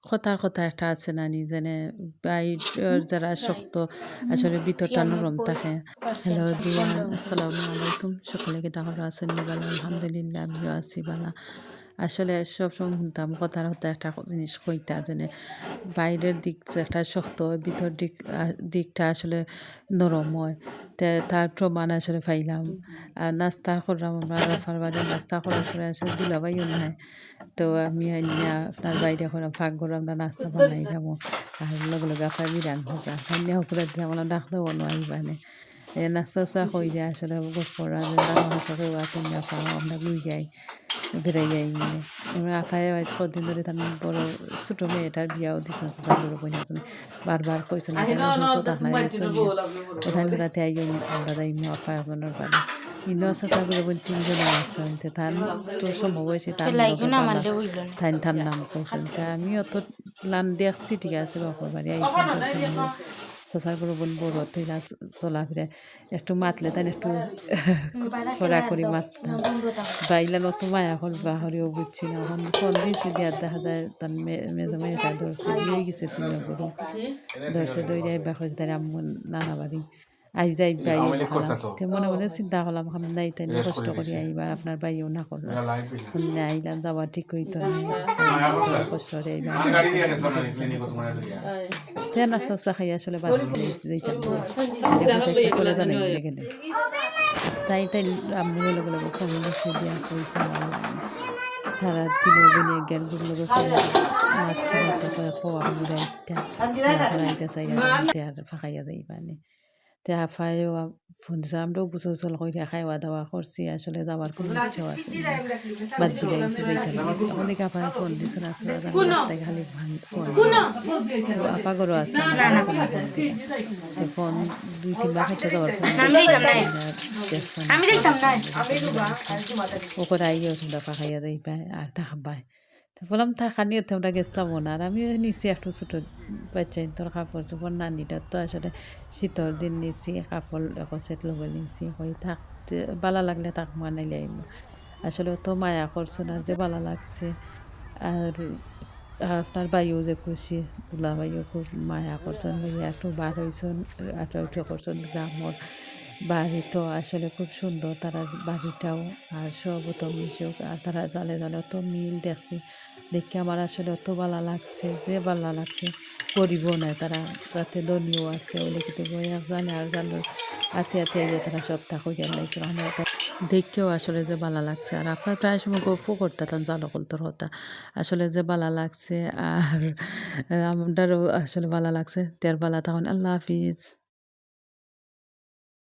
কথার কথা একটা আছে নানি যেনে বাইর যারা শক্ত আসলে ভিতরটা নরম থাকে। হ্যালো এভরিওয়ান, আসসালামু আলাইকুম। সকলে কেটা ভালো আছেন? নিবালা আলহামদুলিল্লাহ, আমিও আছি বালা। আসলে সবসময় শুনতাম কথার কথা একটা জিনিস কইতা যেনে বাইরের দিক যে একটা শক্ত হয়, ভিতর দিকটা আসলে নরম হয়। তার প্রমাণ আসলে পাইলাম। আর নাস্তা করলাম আমরা রাফার বাড়ি, নাস্তা করার পরে আসলে দুলাভাইও নাই। তো আমি আইনা আপনার বাইরে করে ফাঁক করে আমরা নাস্তা বানাই খাবো। আর লগে লগে আপনার বিরান হোকা খাইলে হোকরা দিয়ে আমরা ডাকতে বলো আইবানে নাস্তা উস্তা হয়ে যায় আসলে গপরা যে রান্না হাসা কেউ আসেন না পাওয়া আমরা লুই যাই বেড়াই যাই মানে আমরা আফায় আজ কদিন ধরে তার বড় ছোটো মেয়েটার বিয়াও দিচ্ছেন সোশ্যাল বড় বোনের জন্য বারবার কইছেন ওখান রাতে আই আমরা যাই আফায় জনের বাড়ি কিন্তু চাচা করে বোন তিনজন আছেন তার তো সম্ভব হয়েছে তার তার নাম কইছেন তা আমি অত লান দেখছি ঠিক আছে বাপর বাড়ি আইসি চাচার বড় বোন বড় তৈরা চলাফেরা একটু মাতলে তাই একটু কড়া করে মাততাম বাইলান অত মায়া করবা হরিও বুঝছি না এখন ফোন দিয়েছি দেওয়ার দেখা যায় তার মেজো মেয়েটা ধরছে দিয়ে গেছে তিনি বড় ধরছে দৌড়ে আইবা হয়েছে তার আম্মু নানা বাড়ি আই যাই বাই মনে মনে চিন্তা করলাম আমি নাই তাই কষ্ট করি আইবার আপনার বাইও না করলো আইলাম যাওয়া ঠিক হইতো না কষ্ট করে আইবার নাস্তা উস্তা খাই আসলে বাদ যেতাম করে জানে গেলে তাই আম্মু লগে লগে ফোন বসে দিয়া কইছে তারা তিন বোনে জ্ঞান গুলো মারছে তারপরে পোয়া রাইতে চাই আর ফাঁকাইয়া দেই মানে তে আফায়ও ফোন দিছে আমরাও গুছল গুছল করে খাওয়া দাওয়া করছি আসলে যাওয়ার কোনো ইচ্ছাও আছে বাদ দিলে এসে অনেক আফায় ফোন দিছে না আসলে তাই খালি আপা গরো আছে ফোন 2-3 বার খেতে যাওয়ার ফোন আমি দেখতাম না ওপরে আইও তোমরা পাখাইয়া দেই পায় আর তা খাবাই তো বললাম থাকা নিয়ে তোমরা গেছিলাম না আর আমি নিচে একটু ছোটো বাচ্চা তোর কাপড় চোপড় নানিটার তো আসলে শীতর দিন নিছি কাপড় এক সেট লগে নিছি হয়ে থাকতে বালা লাগলে তাক মানাইলে আসলে তো মায়া করছো না যে বালা লাগছে আর আপনার বাইও যে খুশি দুলা বাইও খুব মায়া করছেন একটু বার হয়েছেন একটু করছেন গ্রামর বাড়ি তো আসলে খুব সুন্দর তারা বাড়িটাও আর সব অত মিশুক আর তারা জালে জালে অত মিল দেখছি দেখে আমার আসলে অত ভালো লাগছে যে ভালো লাগছে গরিব নয় তারা যাতে ধনীয় আছে ওলে কিন্তু জানে আর জানো হাতে হাতে তারা সব থাকুক জানাইছিল দেখেও আসলে যে ভালো লাগছে আর আপনার প্রায় সময় গল্প করতাম জালকলতর হতা আসলে যে ভালো লাগছে আর আমারও আসলে ভালো লাগছে তের ভালো তখন আল্লাহ হাফিজ।